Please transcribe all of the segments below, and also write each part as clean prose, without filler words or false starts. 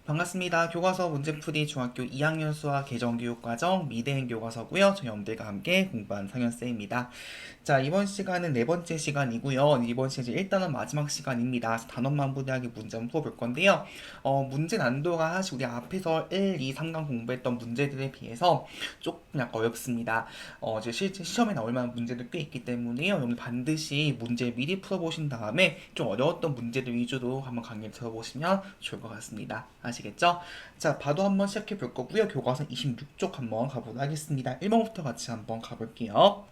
반갑습니다. 교과서 문제풀이 중학교 2학년 수학 개정교육과정 미대행 교과서고요. 저희 엄들과 함께 공부한 상현쌤입니다. 자, 이번 시간은 네 번째 시간이고요. 이번 시즌 일단은 마지막 시간입니다. 그래서 단원만부대학의 문제 한번 풀어볼 건데요. 문제 난도가 사실 우리 앞에서 1, 2, 3강 공부했던 문제들에 비해서 조금 약간 어렵습니다. 이제 실제 시험에 나올 만한 문제들 꽤 있기 때문에요. 오늘 반드시 문제 미리 풀어보신 다음에 좀 어려웠던 문제들 위주로 한번 강의를 들어보시면 좋을 것 같습니다. 아시겠죠? 자, 봐도 한번 시작해 볼 거고요. 교과서 26쪽 한번 가보도록 하겠습니다. 1번부터 같이 한번 가볼게요.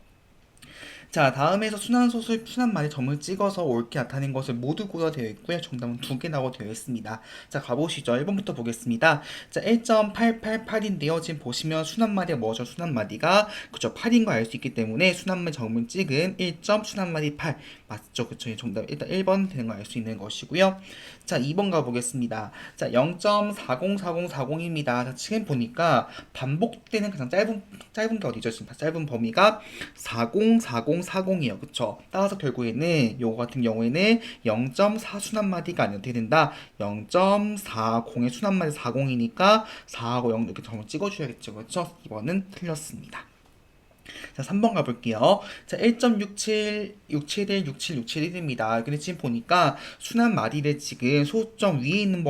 자, 다음에서 순환소수 순환말에 점을 찍어서 옳게 나타낸 것을 모두 고려되어 있고요. 정답은 두 개라고 되어 있습니다. 자, 가보시죠. 1번부터 보겠습니다. 자, 1.888인데요. 지금 보시면 순환말이 뭐죠? 순환말이가 그쵸 8인 거 알 수 있기 때문에 순환말 점을 찍은 1. 순환말이 8 맞죠? 그쵸? 정답 일단 1번 되는 거 알 수 있는 것이고요. 자, 2번 가보겠습니다. 자, 0.404040입니다. 자, 지금 보니까 반복되는 가장 짧은 게 어디죠? 지금 짧은 범위가 404040이에요. 그쵸? 따라서 결국에는 요거 같은 경우에는 0.4 순환마디가 아니어도 된다. 0.40의 순환마디 40이니까 4하고 0 이렇게 점을 찍어줘야겠죠. 그쵸? 이번은 틀렸습니다. 자, 3번 가볼게요. 자, 1.67, 671, 67, 671입니다. 근데 지금 보니까 순환 마디를 지금 소수점 위에 있는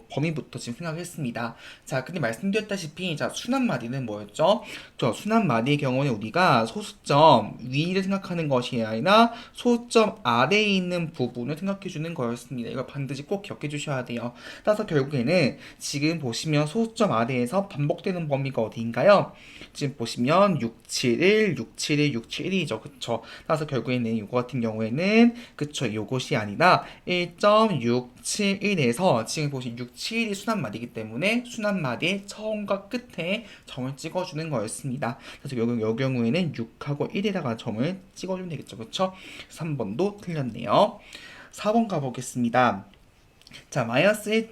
범위부터 지금 생각했습니다. 자, 근데 말씀드렸다시피, 자, 순환 마디는 뭐였죠? 저 순환 마디의 경우는 우리가 소수점 위를 생각하는 것이 아니라 소수점 아래에 있는 부분을 생각해 주는 거였습니다. 이걸 반드시 꼭 기억해 주셔야 돼요. 따라서 결국에는 지금 보시면 소수점 아래에서 반복되는 범위가 어디인가요? 지금 보시면 671, 671, 671이죠. 그쵸? 따라서 결국에는 이거 같은 경우에는 그쵸? 요것이 아니라 1.671에서 지금 보시면 671이 순환말이기 때문에 순환말의 처음과 끝에 점을 찍어주는 거였습니다. 그래서 요 경우에는 6하고 1에다가 점을 찍어주면 되겠죠. 그쵸? 3번도 틀렸네요. 4번 가보겠습니다. 자, 마이너스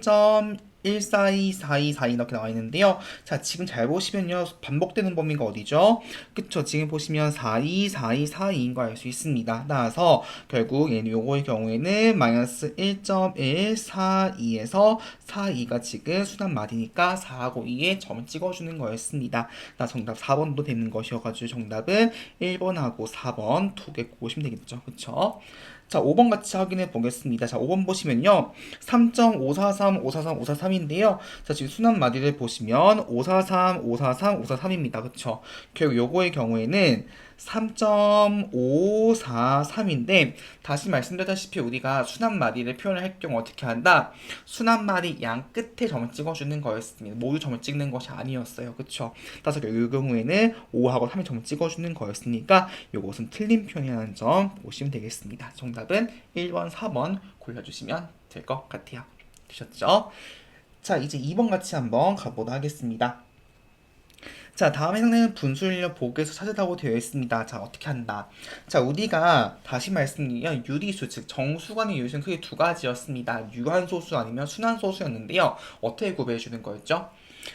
1.142424 이렇게 나와 있는데요. 자, 지금 잘 보시면요. 반복되는 범위가 어디죠? 그쵸? 지금 보시면 424242인 거 알 수 있습니다. 따라서 결국 얘는 요거의 경우에는 마이너스 1.142에서 42가 지금 순환말이니까 4하고 2에 점을 찍어주는 거였습니다. 나 정답 4번도 되는 것이어가지고 정답은 1번하고 4번 두 개 보시면 되겠죠. 그쵸? 자, 5번 같이 확인해 보겠습니다. 자, 5번 보시면요. 3.543, 543, 543인데요. 자, 지금 순환 마디를 보시면 543, 543, 543입니다. 그쵸? 결국 요거의 경우에는 3.543인데 다시 말씀드렸다시피 우리가 순환마디를 표현을 할 경우 어떻게 한다? 순환마디 양 끝에 점을 찍어주는 거였습니다. 모두 점을 찍는 것이 아니었어요. 그쵸? 따라서 이 경우에는 5하고 3이 점을 찍어주는 거였으니까 이것은 틀린 표현이라는 점 보시면 되겠습니다. 정답은 1번, 4번 골라주시면 될 것 같아요. 되셨죠? 자, 이제 2번 같이 한번 가보도록 하겠습니다. 자, 다음 해당되는 분수인력 보기에서 찾으라고 되어 있습니다. 자, 어떻게 한다? 자, 우리가 다시 말씀드리면 유리수, 즉 정수간의 유리수는 크게 두 가지였습니다. 유한소수 아니면 순환소수였는데요. 어떻게 구별해 주는 거였죠?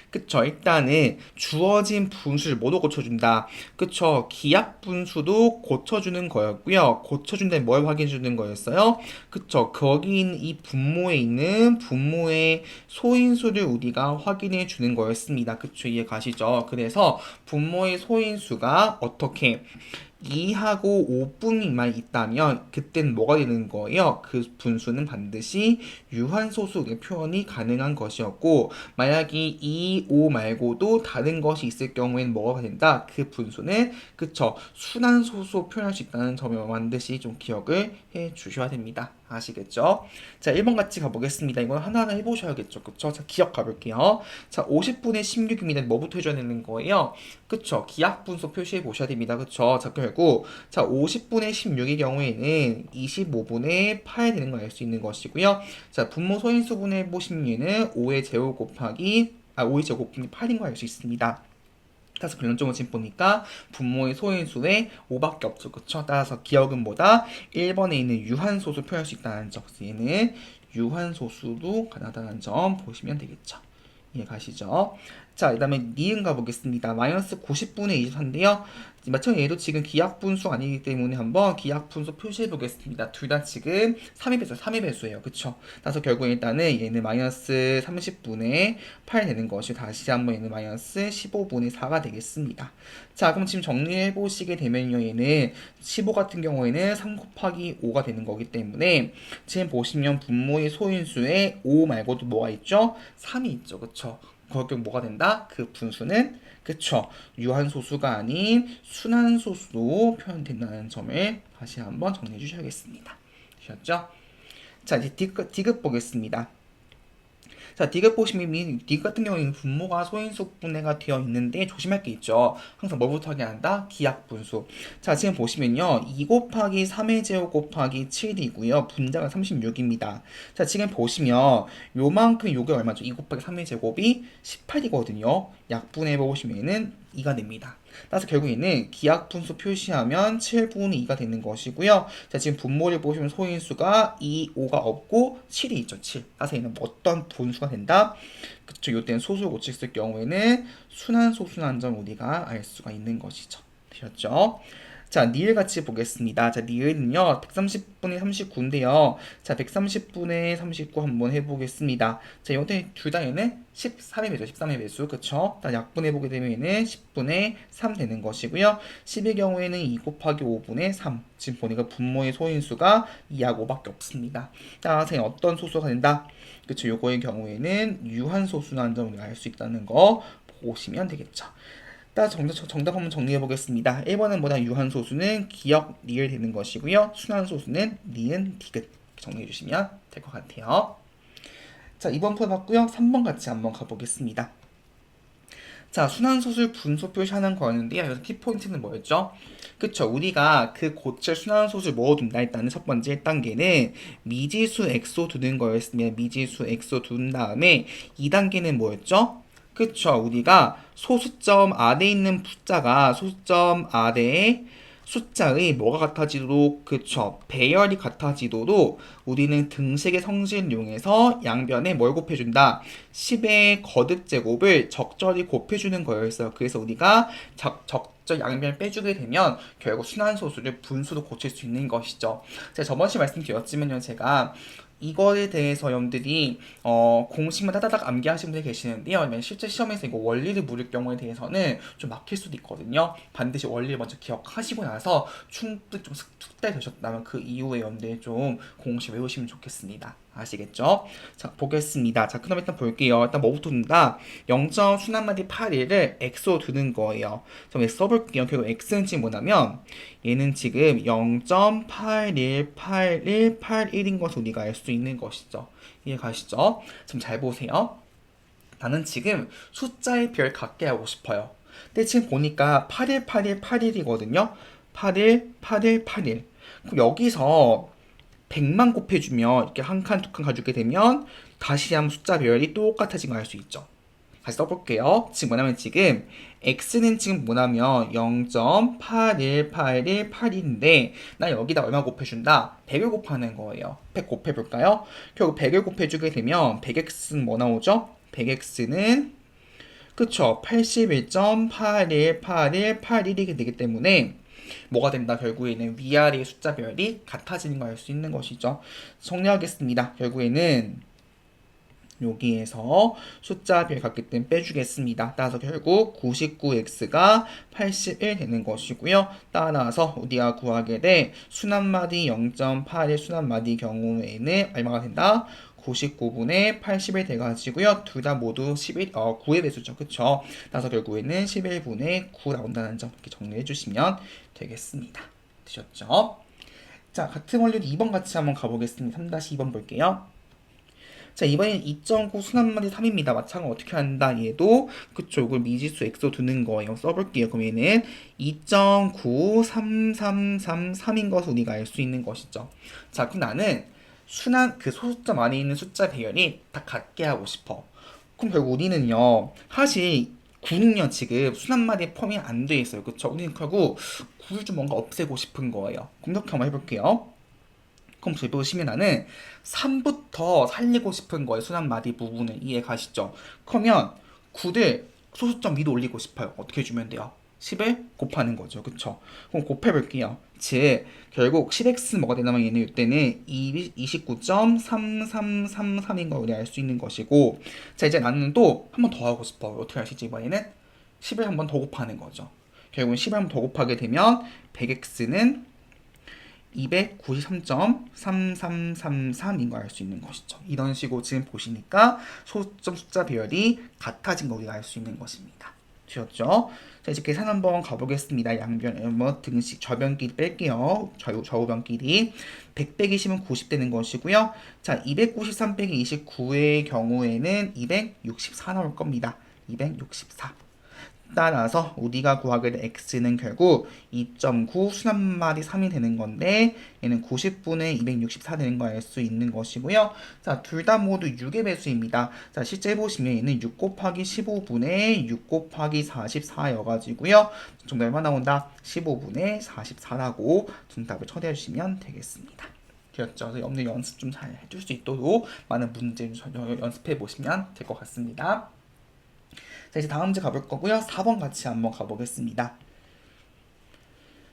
그쵸. 일단은 주어진 분수를 모두 고쳐준다. 그쵸. 기하 분수도 고쳐주는 거였고요. 고쳐준다는 뭘 확인해 주는 거였어요? 그쵸. 거기 있는 이 분모에 있는 분모의 소인수를 우리가 확인해 주는 거였습니다. 그쵸. 이해 가시죠? 그래서 분모의 소인수가 어떻게 2하고 5분만 있다면 그땐 뭐가 되는 거예요? 그 분수는 반드시 유한소수 표현이 가능한 것이었고 만약에 2, 5 말고도 다른 것이 있을 경우에는 뭐가 된다? 그 분수는 그쵸 순환소수 표현할 수 있다는 점을 반드시 좀 기억을 해 주셔야 됩니다. 아시겠죠? 자, 1번 같이 가보겠습니다. 이건 하나하나 해보셔야겠죠. 그쵸? 자, 기억 가볼게요. 자, 50분의 16입니다. 뭐부터 해줘야 되는 거예요? 그쵸? 기하분수 표시해 보셔야 됩니다. 그쵸? 자, 결국, 자, 50분의 16의 경우에는 25분의 8 되는 걸 알 수 있는 것이고요. 자, 분모 소인수분해 보시면 얘는 5의 제곱 곱하기, 5의 제곱 곱하기 8인 걸 알 수 있습니다. 따라서 결론적으로 지금 보니까 분모의 소인수에 5밖에 없죠. 그쵸? 따라서 기억은 뭐다? 1번에 있는 유한소수 표현할 수 있다는 점. 그래서 얘는 유한소수도 가능하다는 점 보시면 되겠죠. 이해 가시죠? 자, 그 다음에 니은 가보겠습니다. 마이너스 90분의 24인데요. 마찬가지로 얘도 지금 기하분수 아니기 때문에 한번 기하분수 표시해 보겠습니다. 둘 다 지금 3의 배수, 3의 배수예요. 그쵸? 그래서 결국 일단은 얘는 마이너스 30분의 8 되는 것이 다시 한번 얘는 마이너스 15분의 4가 되겠습니다. 자, 그럼 지금 정리해 보시게 되면요. 얘는 15 같은 경우에는 3 곱하기 5가 되는 거기 때문에 지금 보시면 분모의 소인수에 5 말고도 뭐가 있죠? 3이 있죠. 그쵸? 결국 뭐가 된다? 그 분수는 그쵸? 유한소수가 아닌 순한소수로 표현된다는 점을 다시 한번 정리해 주셔야겠습니다. 되셨죠? 자, 이제 디귿 보겠습니다. 자, 디귿 보시면 디귿 같은 경우에는 분모가 소인수분해가 되어 있는데 조심할 게 있죠. 항상 뭐부터 하게 한다? 기하분수. 자, 지금 보시면요. 2 곱하기 3의 제곱 곱하기 7이고요. 분자가 36입니다. 자, 지금 보시면 요만큼 요게 얼마죠? 2 곱하기 3의 제곱이 18이거든요. 약분해 보시면은 2가 됩니다. 따라서 결국에는 기하분수 표시하면 7분의 2가 되는 것이고요. 자, 지금 분모를 보시면 소인수가 2, 5가 없고 7이 있죠. 7. 따라서 얘는 어떤 분수가 된다? 그쵸. 요때는 소수 고쳤을 경우에는 순한소수라는 점 우리가 알 수가 있는 것이죠. 되셨죠? 자, 니을 같이 보겠습니다. 자, 니을은요, 130분의 39인데요. 자, 130분의 39 한번 해보겠습니다. 자, 이때 둘 다 얘는 13의 배수, 13의 배수, 그쵸? 딱 약분해보게 되면 얘는 10분의 3 되는 것이고요. 10의 경우에는 2 곱하기 5분의 3. 지금 보니까 분모의 소인수가 2하고 5밖에 없습니다. 따라서 얘는 어떤 소수가 된다? 그쵸? 요거의 경우에는 유한소수라는 점을 알 수 있다는 거 보시면 되겠죠. 따라 정답 한번 정리해 보겠습니다. 1번은 뭐다? 유한소수는 기역, 리을 되는 것이고요. 순한소수는 니은, 디귿 정리해 주시면 될 것 같아요. 자, 2번 풀어봤고요. 3번 같이 한번 가보겠습니다. 자, 순환소수를 분수 표시하는 거였는데요. 여기서 키포인트는 뭐였죠? 그쵸. 우리가 그 고칠 순환소수를 모아둔다. 일단은 첫 번째 1단계는 미지수 엑소 두는 거였으면 미지수 엑소 둔 다음에 2단계는 뭐였죠? 그쵸. 우리가 소수점 아래에 있는 숫자가 소수점 아래에 숫자의 뭐가 같아지도록 그쵸 배열이 같아지도록 우리는 등식의 성질을 이용해서 양변에 뭘 곱해준다 10의 거듭제곱을 적절히 곱해주는 거였어요. 그래서 우리가 적절 양변을 빼주게 되면 결국 순환소수를 분수로 고칠 수 있는 것이죠. 제가 저번 시간에 말씀드렸지만요. 제가 이거에 대해서 여러분들이 공식만 따다닥 암기하시는 분들이 계시는데요. 실제 시험에서 이거 원리를 물을 경우에 대해서는 좀 막힐 수도 있거든요. 반드시 원리를 먼저 기억하시고 나서 충분히 좀 숙달되셨다면 그 이후에 여러분들 좀 공식 외우시면 좋겠습니다. 아시겠죠? 자, 보겠습니다. 자, 그럼 일단 볼게요. 일단 뭐부터 둔다? 0점 순한마디 8일을 x로 두는 거예요. 그럼 써볼게요. 결국 x는 지금 뭐냐면 얘는 지금 0.818181인 것을 우리가 알 수 있는 것이죠. 이해 가시죠? 지금 잘 보세요. 나는 지금 숫자의 별 같게 하고 싶어요. 근데 지금 보니까 818181이거든요. 81, 81, 81. 그럼 여기서 100만 곱해주면 이렇게 한 칸, 두 칸 가지게 되면 다시 한번 숫자 배열이 똑같아진 걸 알 수 있죠. 다시 써볼게요. 지금 뭐냐면 지금 x는 지금 뭐냐면 0.818181인데 나 여기다 얼마 곱해준다? 100을 곱하는 거예요. 100 곱해볼까요? 결국 100을 곱해주게 되면 100x는 뭐 나오죠? 100x는 그쵸 81.818181이게 되기 때문에 뭐가 된다? 결국에는 위아래 숫자별이 같아지는 걸 알 수 있는 것이죠. 정리하겠습니다. 결국에는 여기에서 숫자별 같기 때문에 빼주겠습니다. 따라서 결국 99x가 81 되는 것이고요. 따라서 우리가 구하게 돼 순한마디 0.8의 순한마디 경우에는 얼마가 된다? 99분의 81 돼가지고요. 둘 다 모두 9의 배수죠. 그쵸? 따라서 결국에는 11분의 9 나온다는 점 이렇게 정리해 주시면 되겠습니다. 되셨죠? 자, 같은 원리로 2번 같이 한번 가보겠습니다. 3-2번 볼게요. 자, 이번엔 2.9 순한마디 3입니다. 마찬가지로 어떻게 한다? 얘도 그쵸. 이걸 미지수 x로 두는 거예요. 써볼게요. 그럼 얘는 2.93333인 것을 우리가 알 수 있는 것이죠. 자, 그럼 나는 순한 그 소수점 안에 있는 숫자 배열이 다 같게 하고 싶어. 그럼 결국 우리는요. 사실 9는요 지금 순한마디에 포함이 안 돼 있어요. 그쵸? 우리는 결국 9를 좀 뭔가 없애고 싶은 거예요. 그럼 이렇게 한번 해볼게요. 그럼 저희 보시면 나는 3부터 살리고 싶은 거예요. 순한마디 부분을 이해 가시죠? 그러면 9를 소수점 위로 올리고 싶어요. 어떻게 해주면 돼요? 10을 곱하는 거죠. 그쵸? 그럼 곱해볼게요. 즉 결국 10x 뭐가 되냐면 얘는 이때는 29.3333인 걸 우리 알 수 있는 것이고, 자 이제 나는 또 한 번 더 하고 싶어요. 어떻게 할 수 있지? 이번에는 10을 한 번 더 곱하는 거죠. 결국은 10을 한 번 더 곱하게 되면 100x는 293.3333인 걸 알 수 있는 것이죠. 이런 식으로 지금 보시니까 소수점 숫자 배열이 같아진 걸 우리가 알 수 있는 것입니다. 되셨죠? 자, 이제 계산 한번 가보겠습니다. 양변, 등식, 저변끼리 뺄게요. 좌우변끼리. 100 빼기 10은 90 되는 것이고요. 자, 293 빼기 29의 경우에는 264 나올 겁니다. 264. 따라서 우리가 구하게 된 x는 결국 2.9 수납말이 3이 되는 건데, 얘는 90분의 264 되는 거 알 수 있는 것이고요. 자, 둘 다 모두 6의 배수입니다. 자, 실제 보시면 얘는 6 곱하기 15분의 6 곱하기 44여가지고요. 정답 얼마 나온다? 15분의 44라고 정답을 처리해 주시면 되겠습니다. 되었죠? 그래서 오늘 연습 좀 잘 해줄 수 있도록 많은 문제 연습해 보시면 될 것 같습니다. 자, 이제 다음 문제 가볼 거고요. 4번 같이 한번 가보겠습니다.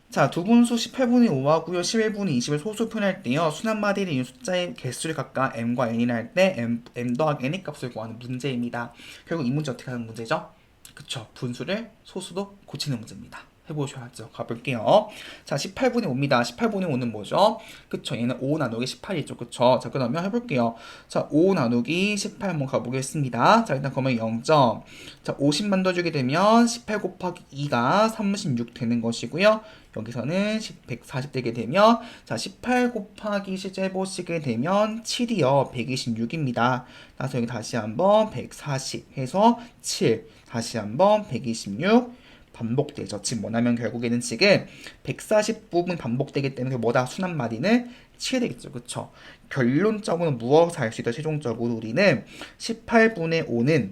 자, 두 분수 18분의 5하고요. 11분의 20을 소수 표현할 때요. 수납마디를 이룬 숫자의 개수를 각각 m과 n이라 할 때 m 더하기 n의 값을 구하는 문제입니다. 결국 이 문제 어떻게 하는 문제죠? 그쵸. 분수를 소수로 고치는 문제입니다. 해보셔야죠. 가볼게요. 자, 18분의 5입니다. 18분의 5는 뭐죠? 그쵸. 얘는 5 나누기 18이죠. 그쵸. 자, 그러면 해볼게요. 자, 5 나누기 18 한번 가보겠습니다. 자, 일단 그러면 0점. 자, 50 만들어주게 되면 18 곱하기 2가 36 되는 것이고요. 여기서는 140 되게 되면, 자, 18 곱하기 실제 해보시게 되면 7이요. 126입니다. 그래서 여기 다시 한번 140 해서 7. 다시 한번 126. 반복되죠. 즉 뭐냐면 결국에는 지금 140부분 반복되기 때문에 뭐다? 수납마디는 7 되겠죠. 그쵸? 결론적으로 무엇을 할 수 있다? 최종적으로 우리는 18분의 5는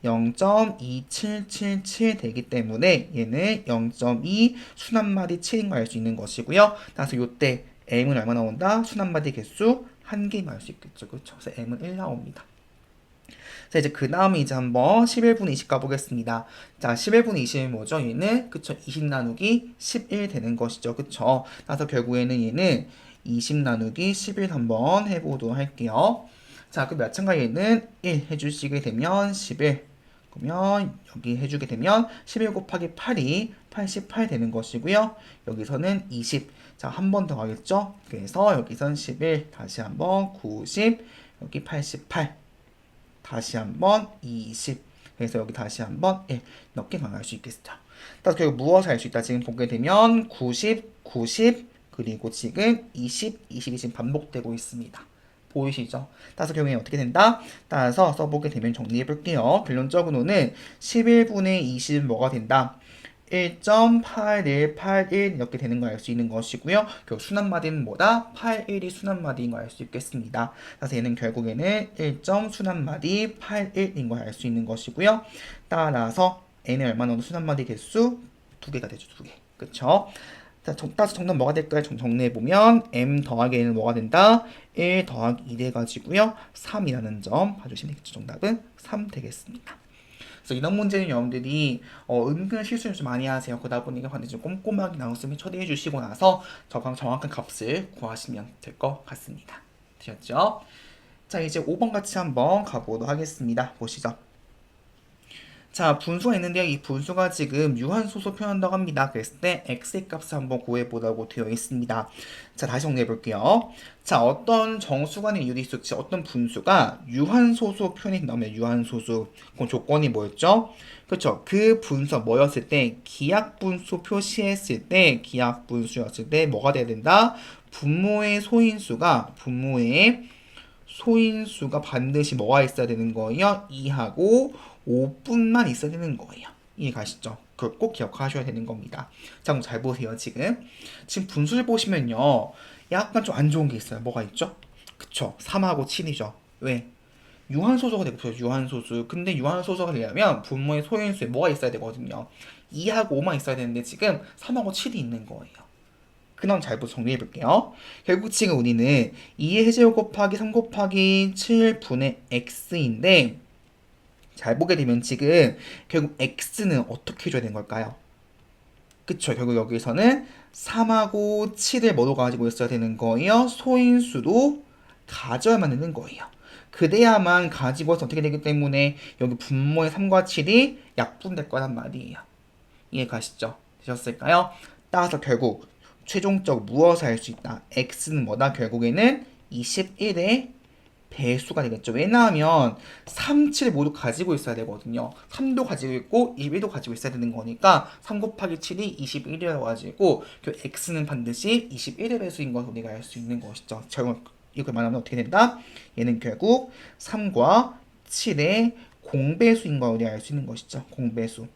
0.2777 되기 때문에 얘는 0.2 수납마디 7인 걸 알 수 있는 것이고요. 따라서 이때 m은 얼마 나온다? 수납마디 개수 1개만 알 수 있겠죠. 그쵸? 그래서 m은 1 나옵니다. 자, 이제 그 다음에 이제 한번 11분의 20 가보겠습니다. 자, 11분의 20은 뭐죠? 얘는, 그쵸? 20 나누기 11 되는 것이죠. 그쵸? 따라서 결국에는 얘는 20 나누기 11 한번 해보도록 할게요. 자, 그 마찬가지 얘는 1 해주시게 되면 11. 그러면 여기 해주게 되면 11 곱하기 8이 88 되는 것이고요. 여기서는 20. 자, 한 번 더 가겠죠? 그래서 여기선 11, 다시 한번 90, 여기 88. 다시 한번 20. 그래서 여기 다시 한번 1 이렇게 강화할 수 있겠죠. 따라서 결국 무엇을 할 수 있다? 지금 보게 되면 90, 90 그리고 지금 20, 20이 지금 반복되고 있습니다. 보이시죠? 따라서 결국에 어떻게 된다? 따라서 써보게 되면 정리해 볼게요. 결론적으로는 11분의 20은 뭐가 된다? 1.8181 이렇게 되는 걸 알 수 있는 것이고요. 결국 수납마디는 뭐다? 81이 수납마디인 걸 알 수 있겠습니다. 그래서 얘는 결국에는 1. 수납마디 81인 걸 알 수 있는 것이고요. 따라서 n은 얼마 나오는 수납마디 개수? 2개가 되죠. 2개. 그쵸? 자, 따라서 정답 뭐가 될까요? 정리해보면 m 더하기 n은 뭐가 된다? 1 더하기 2 돼가지고요. 3이라는 점 봐주시면 되겠죠. 정답은 3 되겠습니다. 그래서 이런 문제는 여러분들이 은근 실수를 좀 많이 하세요. 그러다 보니까 반드시 좀 꼼꼼하게 나웃음을 처리해 주시고 나서 정확한 값을 구하시면 될 것 같습니다. 되셨죠? 자, 이제 5번 같이 한번 가보도록 하겠습니다. 보시죠. 자, 분수가 있는데요. 이 분수가 지금 유한소수 표현한다고 합니다. 그랬을 때 x의 값을 한번 구해보라고 되어 있습니다. 자, 다시 정리해 볼게요. 자, 어떤 정수간의 이율이 있었지? 어떤 분수가 유한소수 표현이 나오면 유한소수. 그럼 조건이 뭐였죠? 그렇죠. 그 분수가 뭐였을 때 기하분수 표시했을 때 기하분수였을 때 뭐가 돼야 된다? 분모의 소인수가 반드시 뭐가 있어야 되는 거예요? 2하고 5분만 있어야 되는 거예요. 이해 가시죠? 그걸 꼭 기억하셔야 되는 겁니다. 자, 그럼 잘 보세요. 지금 분수를 보시면요. 약간 좀 안 좋은 게 있어요. 뭐가 있죠? 그쵸. 3하고 7이죠. 왜? 유한소수가 되고 유한소수. 근데 유한소수가 되려면 분모의 소인수에 뭐가 있어야 되거든요. 2하고 5만 있어야 되는데 지금 3하고 7이 있는 거예요. 그럼 잘 정리해 볼게요. 결국 지금 우리는 2의 해제곱 곱하기 3 곱하기 7분의 x인데 잘 보게 되면 지금 결국 x는 어떻게 해줘야 되는 걸까요? 그쵸. 결국 여기서는 3하고 7을 뭐로 가지고 있어야 되는 거예요? 소인수도 가져야만 되는 거예요. 그래야만 가지고 있어 어떻게 되기 때문에 여기 분모의 3과 7이 약분될 거란 말이에요. 이해 가시죠? 되셨을까요? 따라서 결국 최종적 무엇을 할 수 있다? x는 뭐다? 결국에는 21의 배수가 되겠죠. 왜냐하면 3, 7 모두 가지고 있어야 되거든요. 3도 가지고 있고 21도 가지고 있어야 되는 거니까 3 곱하기 7이 21이라 가지고 그 x는 반드시 21의 배수인 것을 우리가 알 수 있는 것이죠. 결국 이걸 말하면 어떻게 된다? 얘는 결국 3과 7의 공배수인 걸 우리가 알 수 있는 것이죠. 공배수.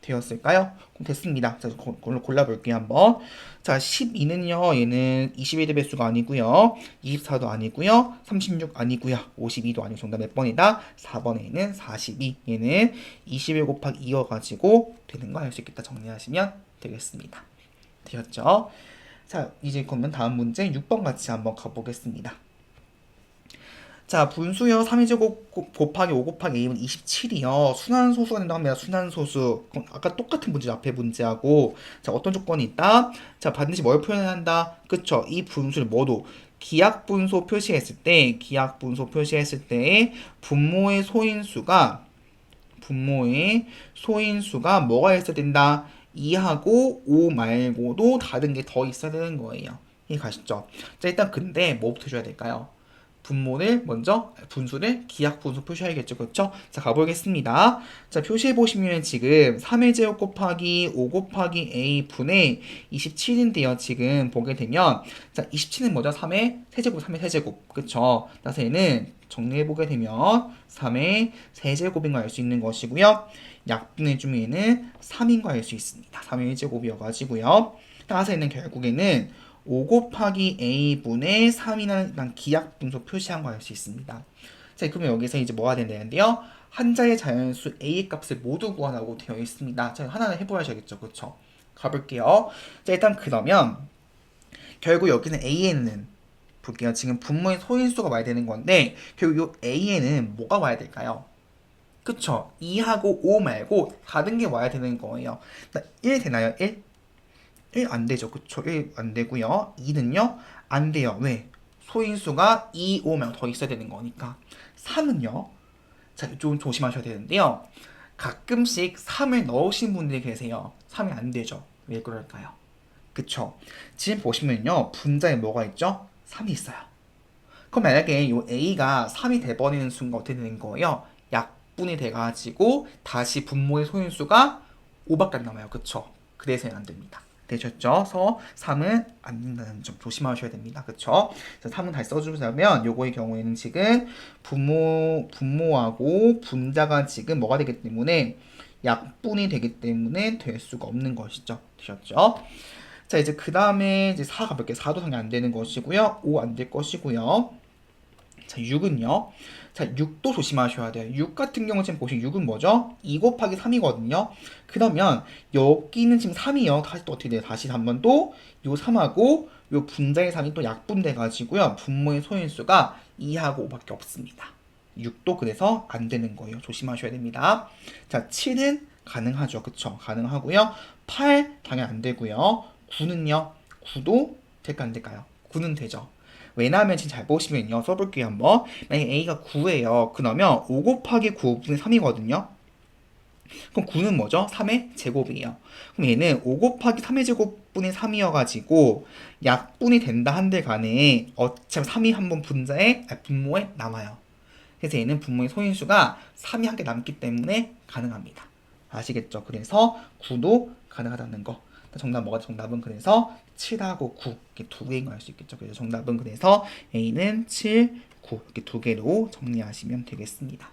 되었을까요? 그럼 됐습니다. 자, 그걸로 골라볼게요, 한번. 자, 12는요, 얘는 21의 배수가 아니고요, 24도 아니고요, 36 아니고요, 52도 아니고 정답 몇 번이다? 4번에는 42. 얘는 21 곱하기 2여가지고 되는 거 알 수 있겠다. 정리하시면 되겠습니다. 되었죠? 자, 이제 그러면 다음 문제 6번 같이 한번 가보겠습니다. 자, 분수요. 3의 제곱 곱하기 5 곱하기 A는 27이요. 순환소수가 된다고 합니다. 순환소수. 아까 똑같은 문제 앞에 문제하고. 자, 어떤 조건이 있다? 자, 반드시 뭘 표현해야 한다? 그쵸? 이 분수를 뭐도 기하분소 표시했을 때, 기하분소 표시했을 때 분모의 소인수가 뭐가 있어야 된다? 2하고 5 말고도 다른 게 더 있어야 되는 거예요. 이해 가시죠? 자, 일단 근데 뭐부터 줘야 될까요? 분수를 기하분수 표시해야겠죠. 그렇죠? 자, 가보겠습니다. 자, 표시해 보시면 지금 3의 제곱 곱하기 5 곱하기 a 분의 27인데요. 지금 보게 되면 자, 27은 뭐죠? 3의 세제곱, 3의 세제곱. 그쵸? 따라서 얘는 정리해 보게 되면 3의 세제곱인 걸 알 수 있는 것이고요. 약분해 주면 얘는 3인 걸 알 수 있습니다. 3의 1제곱이어 가지고요. 따라서 얘는 결국에는 5 곱하기 a분의 3이라는 기하분수 표시한 거 알 수 있습니다. 자, 그러면 여기서 이제 뭐가 된다는데요? 한자의 자연수 a 값을 모두 구하라고 되어 있습니다. 자, 하나는 해보셔야겠죠. 그쵸? 가볼게요. 자, 일단 그러면 결국 여기는 a에는 볼게요. 지금 분모의 소인수가 와야 되는 건데 결국 이 a에는 뭐가 와야 될까요? 그쵸? 2하고 5 말고 다른 게 와야 되는 거예요. 1 되나요? 1? 1 안 되죠. 그쵸? 1 안 되고요. 2는요? 안 돼요. 왜? 소인수가 2, 5 말고 더 있어야 되는 거니까. 3은요? 자, 좀 조심하셔야 되는데요. 가끔씩 3을 넣으신 분들이 계세요. 3이 안 되죠. 왜 그럴까요? 그쵸? 지금 보시면요. 분자에 뭐가 있죠? 3이 있어요. 그럼 만약에 이 A가 3이 돼버리는 순간 어떻게 되는 거예요? 약분이 돼가지고 다시 분모의 소인수가 5밖에 안 남아요. 그쵸? 그래서 안 됩니다. 되셨죠? 그래서 3은 안 된다는 점 조심하셔야 됩니다. 그쵸? 3은 다시 써주자면 요거의 경우에는 지금 분모하고 분자가 지금 뭐가 되기 때문에 약분이 되기 때문에 될 수가 없는 것이죠. 되셨죠? 자, 이제 그 다음에 이제 4 가볼게요. 4도 당연히 안 되는 것이고요. 5 안 될 것이고요. 자, 6은요. 자, 6도 조심하셔야 돼요. 6 같은 경우 지금 보시면 6은 뭐죠? 2 곱하기 3이거든요. 그러면 여기는 지금 3이요. 다시 또 어떻게 돼요? 다시 한 번 또 요 3하고 요 분자의 3이 또 약분돼 가지고요. 분모의 소인수가 2하고 5밖에 없습니다. 6도 그래서 안 되는 거예요. 조심하셔야 됩니다. 자, 7은 가능하죠. 그쵸? 가능하고요. 8 당연히 안 되고요. 9는요. 9도 될까 안 될까요? 9는 되죠. 왜냐하면 지금 잘 보시면요. 써볼게요 한번. 만약에 a가 9예요. 그러면 5 곱하기 9분의 3이거든요. 그럼 9는 뭐죠? 3의 제곱이에요. 그럼 얘는 5 곱하기 3의 제곱분의 3이어가지고 약분이 된다 한들 간에 어차피 3이 한번 분모에 남아요. 그래서 얘는 분모의 소인수가 3이 한 개 남기 때문에 가능합니다. 아시겠죠? 그래서 9도 가능하다는 거. 정답 뭐가 정답은 그래서 7하고 9 이렇게 두 개인 거 알 수 있겠죠. 그래서 정답은 그래서 A는 7, 9 이렇게 두 개로 정리하시면 되겠습니다.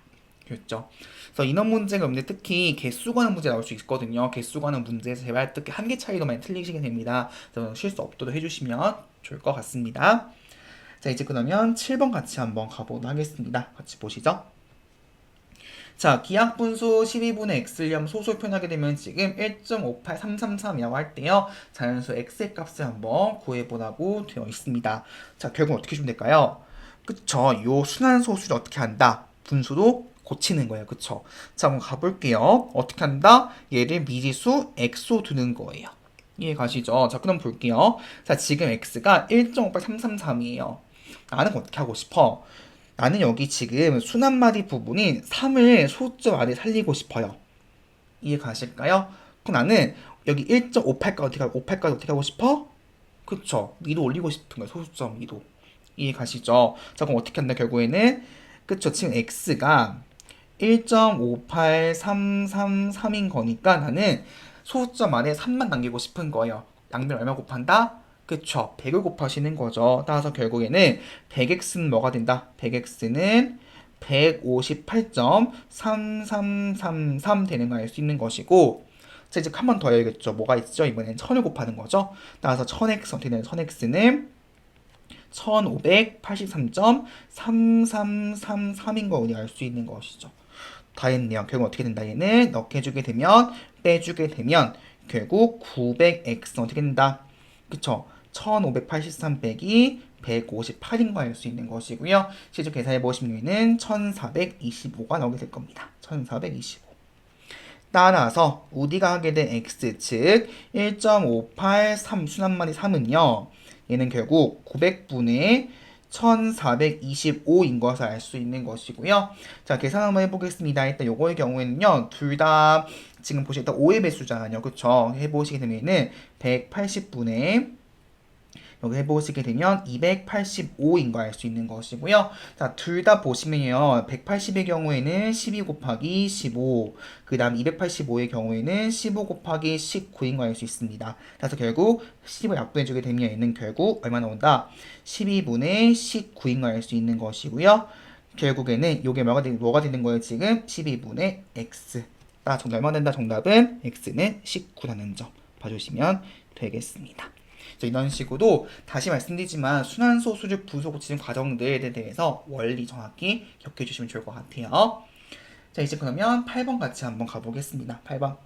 그렇죠. 그래서 인원 문제가 없는데 특히 개수 관한 문제 나올 수 있거든요. 개수 관한 문제에서 제발 특히 한 개 차이로 많이 틀리시게 됩니다. 그래서 실수 없도록 해주시면 좋을 것 같습니다. 자, 이제 그러면 7번 같이 한번 가보도록 하겠습니다. 같이 보시죠. 자, 기하분수 12분의 x를 소수로 표현하게 되면 지금 1.58333이라고 할 때요. 자연수 x의 값을 한번 구해보라고 되어 있습니다. 자, 결국 어떻게 주면 될까요? 그쵸. 요 순환소수를 어떻게 한다? 분수로 고치는 거예요. 그쵸? 자, 한번 가볼게요. 어떻게 한다? 얘를 미지수 x로 두는 거예요. 이해 가시죠? 자, 그럼 볼게요. 자, 지금 x가 1.58333이에요. 나는 어떻게 하고 싶어? 나는 여기 지금 순한마디 부분인 3을 소점 안에 살리고 싶어요. 이해 가실까요? 그럼 나는 여기 1.58까지 어떻게 하고 싶어? 그쵸? 위로 올리고 싶은 거야. 소수점 위로. 이해 가시죠? 자, 그럼 어떻게 한다, 결국에는? 그쵸? 지금 x가 1.58333인 거니까 나는 소수점 안에 3만 남기고 싶은 거예요. 양변 얼마 곱한다? 그쵸? 100을 곱하시는 거죠. 따라서 결국에는 100x는 뭐가 된다? 100x는 158.3333 되는 걸 알 수 있는 것이고, 자, 이제 한 번 더 해야겠죠. 뭐가 있죠? 이번엔 1000을 곱하는 거죠. 따라서 1000x 어떻게 되는 1000x는 1583.3333인 거 우리 알 수 있는 것이죠. 다 했네요. 결국 어떻게 된다? 얘는 넣게 해주게 되면 빼주게 되면 결국 900x 어떻게 된다? 그쵸? 1583 빼기 158인 거 알 수 있는 것이고요. 실제 계산해 보시면 1425가 나오게 될 겁니다. 1425. 따라서 우리가 하게 된 x 즉 1.583 순한마리 3은요. 얘는 결국 900분의 1425인 것을 알 수 있는 것이고요. 자, 계산 한번 해보겠습니다. 일단 요거의 경우에는요. 둘 다 지금 보시면 일단 5의 배수잖아요. 그쵸? 해보시게 되면은 180분의 여기 해보시게 되면 285인 거 알 수 있는 것이고요. 자, 둘 다 보시면요. 180의 경우에는 12 곱하기 15, 그 다음 285의 경우에는 15 곱하기 19인 거 알 수 있습니다. 그래서 결국 10을 약분해주게 되면 얘는 결국 얼마 나온다? 12분의 19인 거 알 수 있는 것이고요. 결국에는 이게 뭐가 되는 거예요? 지금 12분의 x. 정답 얼마 된다? 정답은 x는 19라는 점 봐주시면 되겠습니다. 이런 식으로 다시 말씀드리지만 순환소수를 부수 고치는 과정들에 대해서 원리 정확히 기억해 주시면 좋을 것 같아요. 자, 이제 그러면 8번 같이 한번 가보겠습니다. 8번.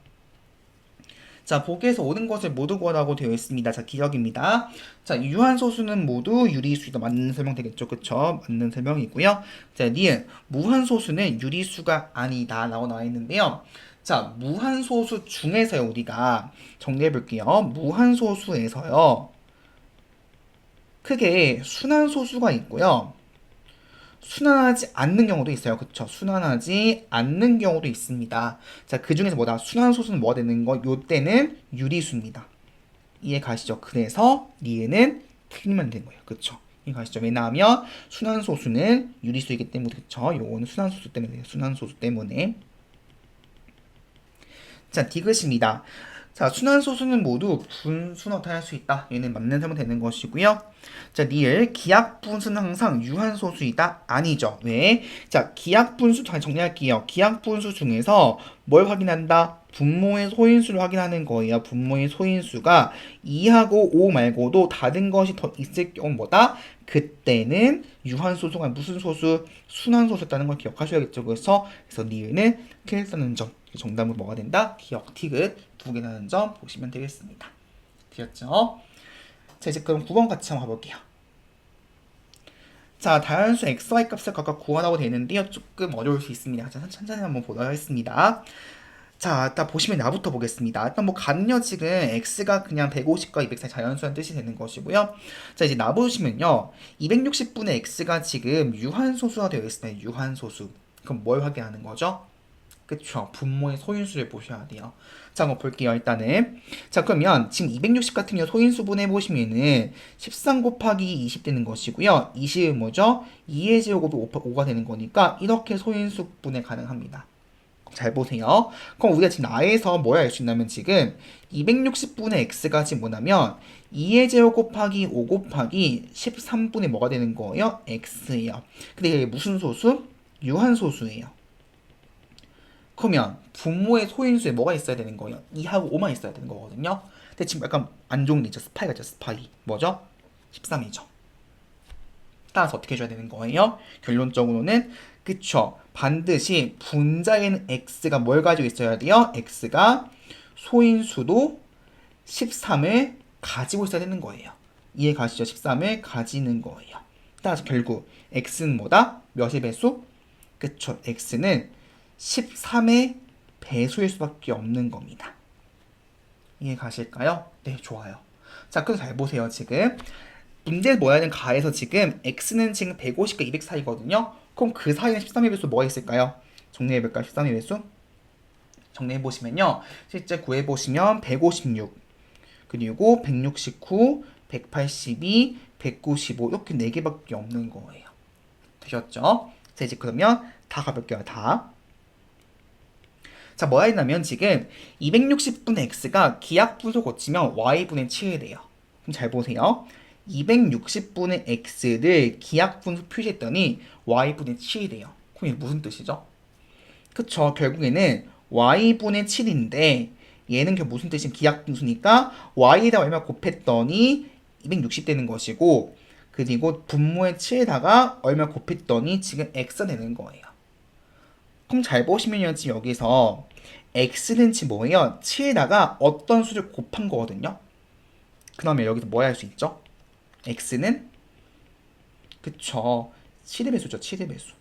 자, 보기에서 오는 것을 모두 구하라고 되어 있습니다. 자, 기억입니다. 자, 유한소수는 모두 유리수다. 맞는 설명 되겠죠? 그쵸? 맞는 설명이고요. 자, 니은 무한소수는 유리수가 아니다. 라고 나와 있는데요. 자, 무한소수 중에서요, 우리가 정리해 볼게요. 무한소수에서요, 크게 순환소수가 있고요. 순환하지 않는 경우도 있어요. 그쵸? 순환하지 않는 경우도 있습니다. 자, 그 중에서 뭐다? 순환소수는 뭐가 되는 거? 요 때는 유리수입니다. 이해 가시죠? 그래서 니은은 틀리면 되는 거예요. 그쵸? 이해 가시죠? 왜냐하면 순환소수는 유리수이기 때문에. 그쵸? 요거는 순환소수 때문에. 순환소수 때문에. 자, 디귿입니다. 자, 순환소수는 모두 분수는 어떻게 할 수 있다. 얘는 맞는 설명 되는 것이고요. 자, 니을 기하분수는 항상 유한소수이다. 아니죠. 왜? 자, 기하분수 잘 정리할게요. 기하분수 중에서 뭘 확인한다? 분모의 소인수를 확인하는 거예요. 분모의 소인수가 2하고 5 말고도 다른 것이 더 있을 경우 뭐다? 그때는 유한소수가 무슨 소수? 순환소수였다는 걸 기억하셔야겠죠. 그래서 니은은 이렇게 쓰는 점. 정답은 뭐가 된다? 기억, 티귿 두 개라는 점 보시면 되겠습니다. 되셨죠? 자, 이제 그럼 9번 같이 한번 가볼게요. 자, 다양수 x, y 값을 각각 구하라고 되는데요. 조금 어려울 수 있습니다. 자, 천천히 한번 보도록 하겠습니다. 자, 일단 보시면 나부터 보겠습니다. 일단 뭐 간요 지금 x가 그냥 150과 200 사이 자연수란 뜻이 되는 것이고요. 자, 이제 나 보시면요. 260분의 x가 지금 유한소수가 되어 있습니다. 유한소수. 그럼 뭘 확인하는 거죠? 그쵸. 분모의 소인수를 보셔야 돼요. 자, 한번 볼게요. 일단은. 자, 그러면 지금 260 같은 경우 소인수분 해보시면은 13 곱하기 20 되는 것이고요. 20은 뭐죠? 2의 제곱이 5가 되는 거니까 이렇게 소인수분해 가능합니다. 잘 보세요. 그럼 우리가 지금 나에서 뭘 알 수 있냐면 지금 260분의 x가 지금 뭐냐면 2의 제곱 곱하기 5 곱하기 13분의 뭐가 되는 거예요? x예요. 근데 이게 무슨 소수? 유한소수예요. 그러면 분모의 소인수에 뭐가 있어야 되는 거예요? 2하고 5만 있어야 되는 거거든요. 근데 지금 약간 안 좋은 게 있죠. 스파이 같죠. 스파이. 뭐죠? 13이죠. 따라서 어떻게 해줘야 되는 거예요? 결론적으로는 그쵸. 반드시 분자에는 x가 뭘 가지고 있어야 돼요? x가 소인수도 13을 가지고 있어야 되는 거예요. 이해 가시죠? 13을 가지는 거예요. 따라서 결국 x는 뭐다? 몇의 배수? 그쵸. x는 13의 배수일 수밖에 없는 겁니다. 이해 가실까요? 네, 좋아요. 자, 그럼 잘 보세요. 지금 문제 모양은 가에서 지금 x는 지금 150과 200 사이거든요. 그럼 그 사이에 13의 배수 뭐가 있을까요? 정리해볼까요? 13의 배수? 정리해보시면요. 실제 구해보시면 156, 그리고 169, 182, 195 이렇게 4개밖에 없는 거예요. 되셨죠? 자, 이제 그러면 다 가볼게요. 다. 자, 뭐가 있냐면 지금 260분의 x가 기하분수 고치면 y분의 7이 돼요. 그럼 잘 보세요. 260분의 x를 기하분수 표시했더니 y분의 7이 돼요. 그럼 이게 무슨 뜻이죠? 그쵸. 결국에는 y분의 7인데 얘는 무슨 뜻이면 기하분수니까 y에다 얼마 곱했더니 260 되는 것이고, 그리고 분모의 7에다가 얼마 곱했더니 지금 x가 되는 거예요. 그럼 잘 보시면요, 지금 여기서 x는 지금 뭐예요? 7에다가 어떤 수를 곱한 거거든요. 그러면 여기서 뭐 할 수 있죠? x는 그쵸, 7의 배수죠. 7의 배수.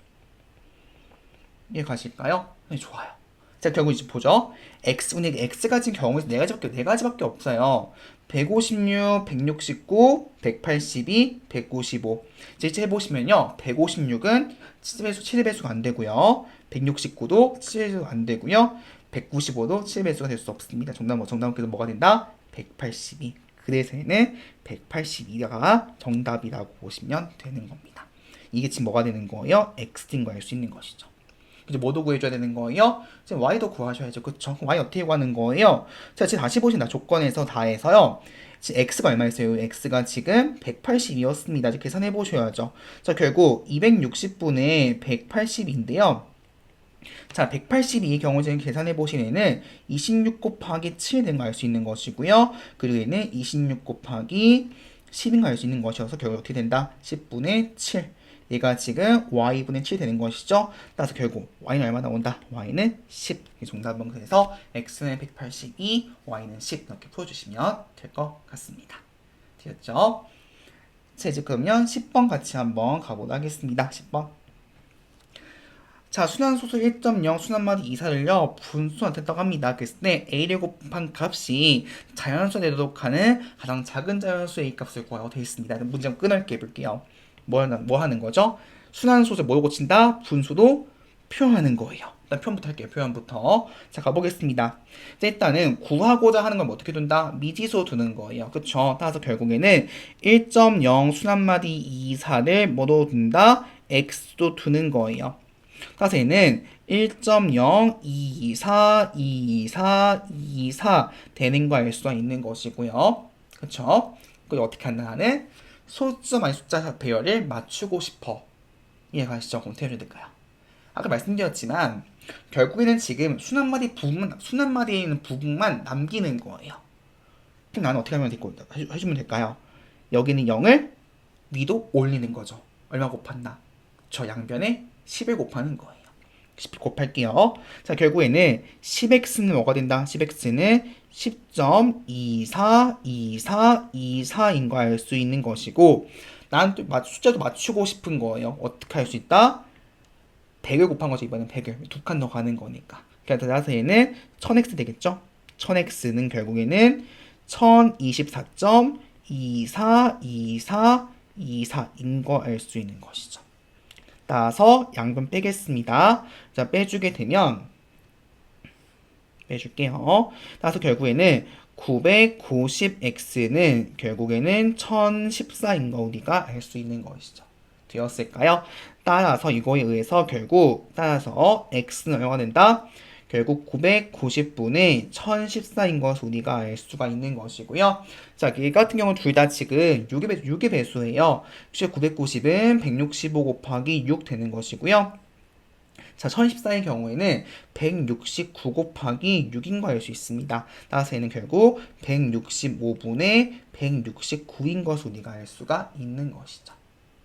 이해 가실까요? 네, 좋아요. 자, 결국 이제 보죠. x분의 x가 지금 경우에서 네 가지밖에 없어요. 156, 169, 182, 195. 이제 해보시면요. 156은 7배수, 7배수가 안 되고요. 169도 7배수가 안 되고요. 195도 7배수가 될 수 없습니다. 정답은 그래서 뭐가 된다? 182. 그래서 얘는 182가 정답이라고 보시면 되는 겁니다. 이게 지금 뭐가 되는 거예요? x인 거 알 수 있는 것이죠. 이제 뭐도 구해줘야 되는 거예요? 지금 y도 구하셔야죠. 그쵸? 그럼 y 어떻게 구하는 거예요? 자, 지금 다시 보신다. 조건에서 다해서요. 지금 x가 얼마였어요? x가 지금 180이었습니다. 이제 계산해 보셔야죠. 자, 결국 260분의 180인데요. 자, 182의 경우 지금 계산해 보시면은 26 곱하기 7 된 거 알 수 있는 것이고요. 그리고 얘는 26 곱하기 10인 거 알 수 있는 것이어서 결국 어떻게 된다? 10분의 7. 얘가 지금 y분의 7 되는 것이죠. 따라서 결국 y는 얼마 나온다? y는 10. 정답은 그래서 x는 182, y는 10 이렇게 풀어주시면 될 것 같습니다. 되었죠? 자, 이제 그러면 10번 같이 한번 가보도록 하겠습니다. 10번. 자, 순환소수 1.0 순환마디 이사를요 분수한테 떠갑니다. 그랬을 때 a를 곱한 값이 자연수에 내도록하는 가장 작은 자연수의 이 값을 구하라고 되어 있습니다. 문제 한번 끊을게 볼게요. 뭐 하는 거죠? 순환소수 뭘 고친다? 분수도 표현하는 거예요. 일단 표현부터 할게요. 표현부터. 자, 가보겠습니다. 자, 일단은 구하고자 하는 건 어떻게 둔다? 미지수 두는 거예요. 그쵸? 따라서 결국에는 1.0 순환마디 이사를 뭐로 둔다? x도 두는 거예요. 따라서 얘는 1.0, 224, 224, 224 되는 거 알 수가 있는 것이고요. 그쵸? 그리고 어떻게 한다 하는 소수 아닌 숫자 배열을 맞추고 싶어. 이해가 가시죠? 그럼 어떻게 해야 될까요? 아까 말씀드렸지만 결국에는 지금 순환마디에 있는 부분만 남기는 거예요. 그럼 나는 어떻게 하면 해주면 될까요? 여기는 0을 위로 올리는 거죠. 얼마 곱한다? 저 양변에 10을 곱하는 거예요. 10 곱할게요. 자, 결국에는 10x는 뭐가 된다? 10x는 10.242424인 거 알 수 있는 것이고, 나는 또 숫자도 맞추고 싶은 거예요. 어떻게 할 수 있다? 100을 곱한 거죠. 이번엔 100을. 두 칸 더 가는 거니까. 그래서 얘는 1000x 되겠죠? 1000x는 결국에는 1024.242424인 거 알 수 있는 것이죠. 따라서 양변 빼겠습니다. 자, 빼주게 되면 빼줄게요. 따라서 결국에는 990x는 결국에는 1014인 거 우리가 알 수 있는 것이죠. 되었을까요? 따라서 이거에 의해서 결국 따라서 x는 얼마가 된다? 결국 990분의 1014인 것을 우리가 알 수가 있는 것이고요. 자, 이 같은 경우는 둘 다 지금 6의 배수예요. 990은 165 곱하기 6 되는 것이고요. 자, 1014의 경우에는 169 곱하기 6인 거 알 수 있습니다. 따라서 얘는 결국 165분의 169인 것을 우리가 알 수가 있는 것이죠.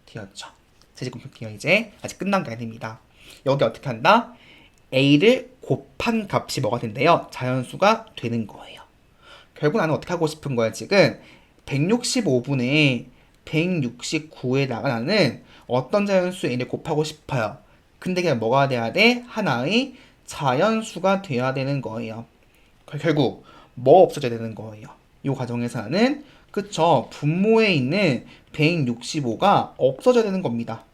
되었죠? 세제곱 볼게요. 이제 아직 끝난 게 아닙니다. 여기 어떻게 한다? a를 곱한 값이 뭐가 된대요? 자연수가 되는 거예요. 결국 나는 어떻게 하고 싶은 거야? 지금 165분의 169에다가 나는 어떤 자연수 a를 곱하고 싶어요? 근데 그냥 뭐가 돼야 돼? 하나의 자연수가 돼야 되는 거예요. 결국 뭐 없어져야 되는 거예요. 이 과정에서는 그쵸 분모에 있는 165가 없어져야 되는 겁니다.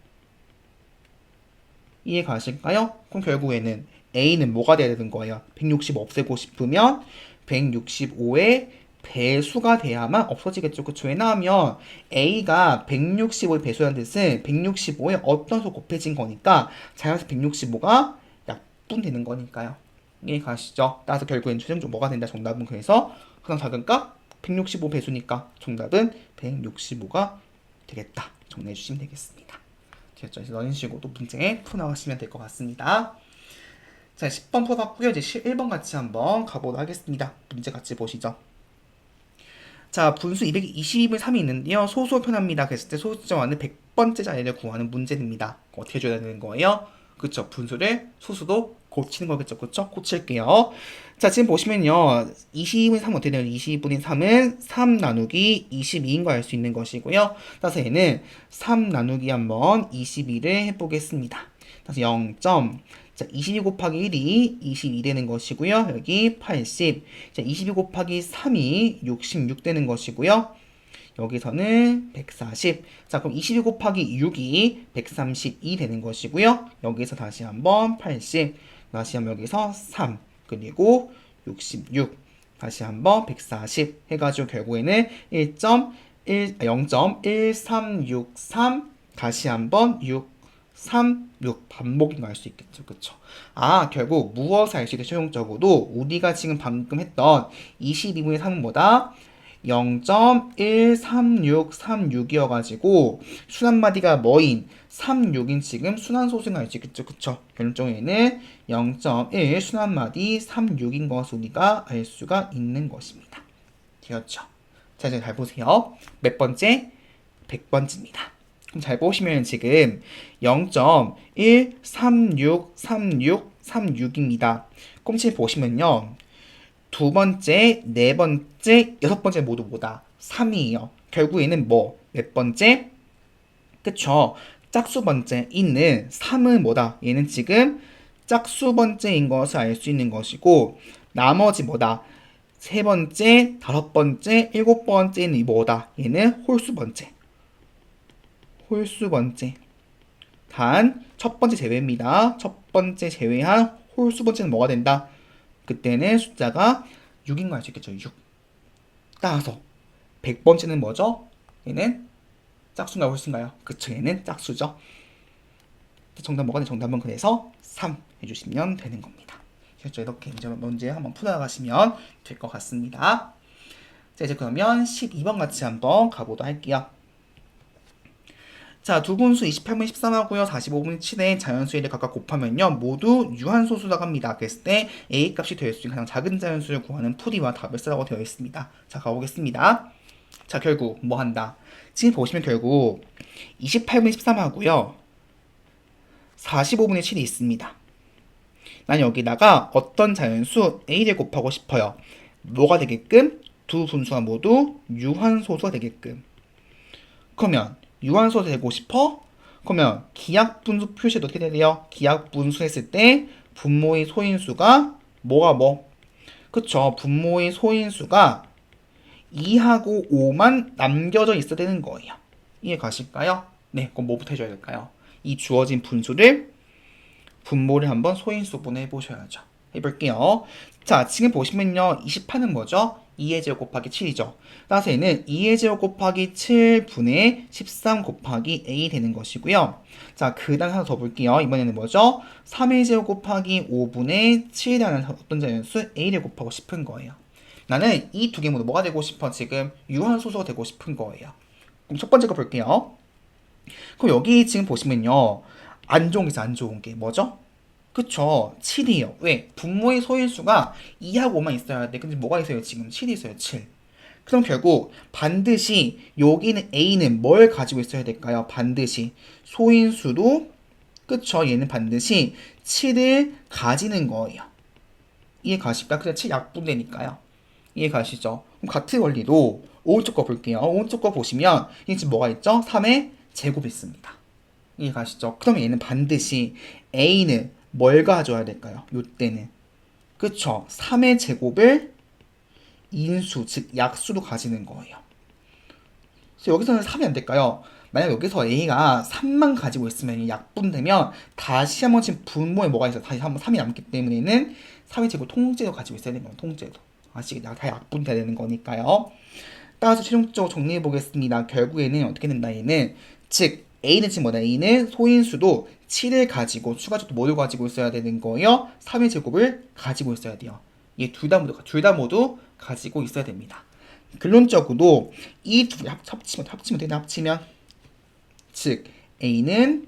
이해 가실까요? 그럼 결국에는 A는 뭐가 돼야 되는 거예요? 165 없애고 싶으면 165의 배수가 돼야만 없어지겠죠. 그쵸? 왜냐하면 A가 165의 배수라는 뜻은 165에 어떤 수 곱해진 거니까 자연수 165가 약분되는 거니까요. 이해 가시죠? 따라서 결국엔 최종적으로 뭐가 된다? 정답은 그래서 그냥 작은 값 165 배수니까 정답은 165가 되겠다. 정리해 주시면 되겠습니다. 됐죠? 이런 식으로 또 문제 풀어나가시면 될 것 같습니다. 자, 10번 풀어봤고요. 이제 1번 같이 한번 가보도록 하겠습니다. 문제 같이 보시죠. 자, 분수 222분의 3이 있는데요. 소수로 표현합니다. 그랬을 때 소수점 안에 100번째 자리를 구하는 문제입니다. 어떻게 줘야 되는 거예요? 그쵸? 분수를 소수도 고치는 거겠죠? 그쵸? 고칠게요. 자, 지금 보시면요. 22분의 3 어떻게 돼요? 22분의 3은 3 나누기 22인 거 알 수 있는 것이고요. 따라서 얘는 3 나누기 한번 22를 해보겠습니다. 따라서 0. 자, 22 곱하기 1이 22 되는 것이고요. 여기 80. 자, 22 곱하기 3이 66 되는 것이고요. 여기서는 140. 자, 그럼 22 곱하기 6이 132 되는 것이고요. 여기서 다시 한번 80. 다시 한번 여기서 3. 그리고 66. 다시 한번 140 해가지고 결국에는 0.1363 다시 한번 36 반복인 거 알 수 있겠죠. 그쵸? 아, 결국 무엇을 알 수 있게 최종적으로도 우리가 지금 방금 했던 22분의 3은 뭐다? 0.13636이어가지고 순한마디가 뭐인 36인 지금 순한소수인 알 수 있겠죠. 그쵸? 결정에는 0.1 순한마디 36인 것을 우리가 알 수가 있는 것입니다. 되었죠? 자, 이제 잘 보세요. 몇 번째? 100번째입니다. 그럼 잘 보시면 지금 0.1363636입니다. 그럼 지금 보시면요. 두 번째, 네 번째, 여섯 번째 모두 뭐다? 3이에요. 결국에는 뭐? 몇 번째? 그쵸? 짝수 번째 있는 3은 뭐다? 얘는 지금 짝수 번째인 것을 알 수 있는 것이고 나머지 뭐다? 세 번째, 다섯 번째, 일곱 번째는 뭐다? 얘는 홀수 번째. 홀수 번째. 단 첫 번째 제외입니다. 첫 번째 제외한 홀수 번째는 뭐가 된다? 그때는 숫자가 6인 거 알 수 있겠죠. 6. 따라서 100번째는 뭐죠? 얘는 짝수인가요? 홀수인가요? 그쵸. 얘는 짝수죠. 정답 뭐가 돼? 정답은 그래서 3 해주시면 되는 겁니다. 그렇죠. 이렇게 이제 문제 한번 풀어나가시면 될 것 같습니다. 자, 이제 그러면 12번 같이 한번 가보도록 할게요. 자, 두 분수 28분의 13하고요. 45분의 7의 자연수 1을 각각 곱하면요. 모두 유한소수라고 합니다. 그랬을 때 A 값이 될 수 있는 가장 작은 자연수를 구하는 풀이와 답을 쓰라고 되어 있습니다. 자, 가보겠습니다. 자, 결국 뭐 한다? 지금 보시면 결국 28분의 13하고요. 45분의 7이 있습니다. 난 여기다가 어떤 자연수 A를 곱하고 싶어요. 뭐가 되게끔? 두 분수가 모두 유한소수가 되게끔. 그러면 유한소수 되고 싶어? 그러면 기하분수 표시도 어떻게 돼요? 기하분수 했을 때 분모의 소인수가 뭐가 뭐? 그쵸? 분모의 소인수가 2하고 5만 남겨져 있어야 되는 거예요. 이해 가실까요? 네, 그럼 뭐부터 해줘야 될까요? 이 주어진 분수를 분모를 한번 소인수분해 해보셔야죠. 해볼게요. 자, 지금 보시면요. 28은 뭐죠? 2의 제곱 곱하기 7이죠. 따라서 얘는 2의 제곱 곱하기 7분의 13 곱하기 a 되는 것이고요. 자, 그 다음 하나 더 볼게요. 이번에는 뭐죠? 3의 제곱 곱하기 5분의 7이라는 어떤 자연수 a를 곱하고 싶은 거예요. 나는 이 두 개 모두 뭐가 되고 싶어? 지금 유한소수가 되고 싶은 거예요. 그럼 첫 번째 거 볼게요. 그럼 여기 지금 보시면요. 안 좋은 게 있어, 안 좋은 게. 뭐죠? 그쵸. 7이에요. 왜? 분모의 소인수가 2하고 5만 있어야 돼. 근데 뭐가 있어요? 지금 7이 있어요. 7. 그럼 결국 반드시 여기는 A는 뭘 가지고 있어야 될까요? 반드시 소인수도 그쵸. 얘는 반드시 7을 가지는 거예요. 이해 가실까? 그냥 7 약분되니까요. 이해 가시죠? 그럼 같은 원리도 오른쪽 거 볼게요. 오른쪽 거 보시면 이게 지금 뭐가 있죠? 3의 제곱이 있습니다. 이해 가시죠? 그러면 얘는 반드시 A는 뭘 가져야 될까요? 요때는. 그쵸? 3의 제곱을 인수, 즉 약수로 가지는 거예요. 그래서 여기서는 3이 안 될까요? 만약 여기서 A가 3만 가지고 있으면 약분되면 다시 한번 지금 분모에 뭐가 있어요? 다시 한번 3이 남기 때문에는 3의 제곱 통째로 가지고 있어야 되는 거예요. 통째로. 아시겠죠? 다 약분돼야 되는 거니까요. 따라서 최종적으로 정리해 보겠습니다. 결국에는 어떻게 된다 얘는 즉 A는 지금 뭐다? A는 소인수도 7을 가지고 추가적으로 뭐를 가지고 있어야 되는 거예요? 3의 제곱을 가지고 있어야 돼요. 이 둘 다 모두 가지고 있어야 됩니다. 결론적으로 이 두 합치면 되나 합치면 즉 A는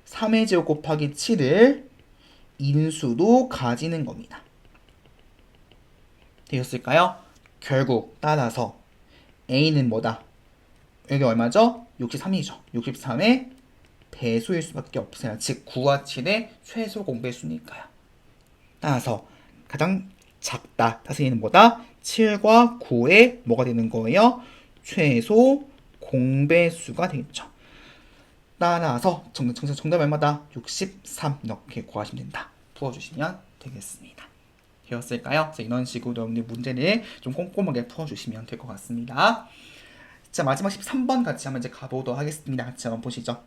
3의 제곱 곱하기 7을 인수로 가지는 겁니다. 되셨을까요? 결국 따라서 A는 뭐다? 여기 얼마죠? 63이죠. 63의 배수일 수밖에 없어요. 즉 9와 7의 최소 공배수니까요. 따라서 가장 작다. 따라서 얘는 뭐다? 7과 9의 뭐가 되는 거예요? 최소 공배수가 되겠죠. 따라서 정답 얼마다? 63 이렇게 구하시면 된다. 풀어주시면 되겠습니다. 되었을까요? 그래서 이런 식으로 여러분들 문제를 좀 꼼꼼하게 풀어주시면 될 것 같습니다. 자, 마지막 13번 같이 한번 이제 가보도록 하겠습니다. 같이 한번 보시죠.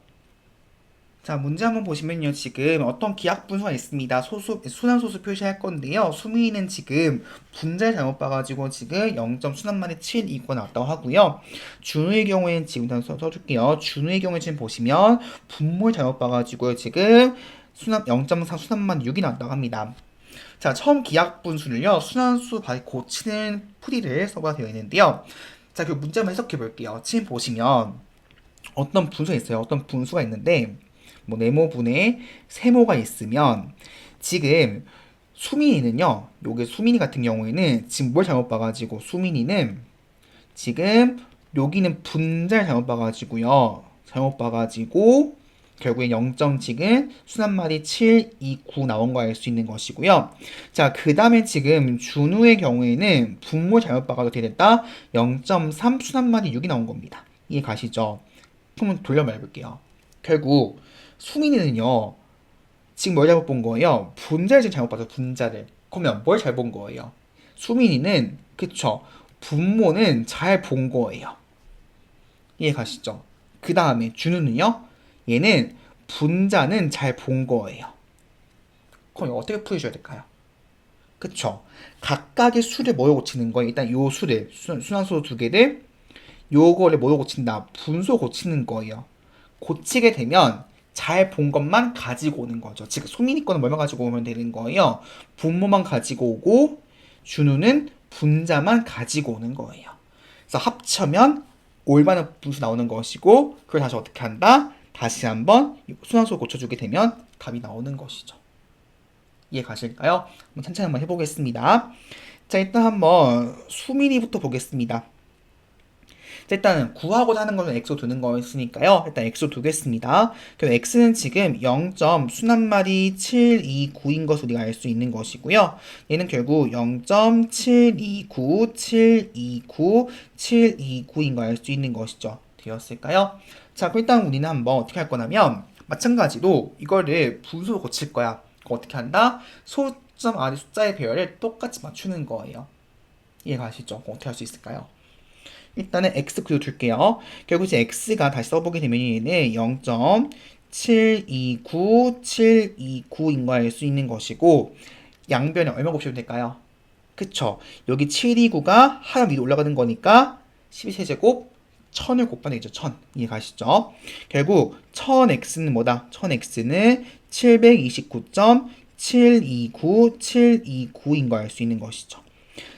자, 문제 한번 보시면요. 지금 어떤 기하 분수가 있습니다. 순환소수 표시할 건데요. 수미는 지금 분자를 잘못 봐가지고 지금 0. 순환만에 7 이거 나왔다고 하고요. 준우의 경우에는 지금 일단 써줄게요. 준우의 경우에 지금 보시면 분모를 잘못 봐가지고 지금 0.4 순환만 6이 나왔다고 합니다. 자, 처음 기하 분수를요. 순환수 고치는 풀이를 써가 되어 있는데요. 자, 그 문제 한번 해석해 볼게요. 지금 보시면 어떤 분수가 있어요. 어떤 분수가 있는데 뭐 네모분의 세모가 있으면 지금 수민이는요. 요게 수민이 같은 경우에는 지금 뭘 잘못 봐가지고 수민이는 지금 여기는 분자를 잘못 봐가지고요. 잘못 봐가지고 결국에 0점 지금 순환말이 7, 2, 9 나온 거 알 수 있는 것이고요. 자, 그 다음에 지금 준우의 경우에는 분모 잘못 봐가지고 어떻게 됐다? 0.3 순환말이 6이 나온 겁니다. 이해 가시죠? 한번 돌려 말해볼게요. 결국 수민이는요. 지금 뭘 잘못 본 거예요? 분자를 지금 잘못 봐서 분자를. 그러면 뭘 잘 본 거예요? 수민이는 그쵸. 분모는 잘 본 거예요. 이해 가시죠? 그 다음에 준우는요. 얘는 분자는 잘 본 거예요. 그럼 어떻게 풀어줘야 될까요? 그쵸? 각각의 수를 뭐로 고치는 거예요? 일단 요 수를 순환수 두 개를 요거를 뭐로 고친다? 분수 고치는 거예요. 고치게 되면 잘 본 것만 가지고 오는 거죠. 즉 소민이 거는 뭐만 가지고 오면 되는 거예요. 분모만 가지고 오고 준우는 분자만 가지고 오는 거예요. 그래서 합쳐면 올바른 분수 나오는 것이고 그걸 다시 어떻게 한다? 다시 한번 순환수 고쳐주게 되면 답이 나오는 것이죠. 이해 가실까요? 한번 천천히 한번 해보겠습니다. 자, 일단 한번 수민이부터 보겠습니다. 자, 일단은 구하고자 하는 거는 x로 두는 거였으니까요. 일단 x로 두겠습니다. 그럼 x는 지금 0. 순환말이 7, 2, 9인 것을 우리가 알 수 있는 것이고요. 얘는 결국 0.729, 729, 729인 걸 알 수 있는 것이죠. 되었을까요? 자, 그럼 일단 우리는 한번 어떻게 할 거냐면 마찬가지로 이거를 분수로 고칠 거야. 그거 어떻게 한다? 소점 아래 숫자의 배열을 똑같이 맞추는 거예요. 이해 가시죠? 어떻게 할 수 있을까요? 일단은 x 그대로 둘게요. 결국 이제 x가 다시 써보게 되면 얘는 0.729, 729인 거 알 수 있는 것이고 양변에 얼마 곱하면 될까요? 그쵸? 여기 729가 하나 위로 올라가는 거니까 12세제곱 1000을 곱하면 되죠. 1000. 이해 가시죠? 결국 1000x는 뭐다? 1000x는 729.729, 729인 거 알 수 있는 것이죠.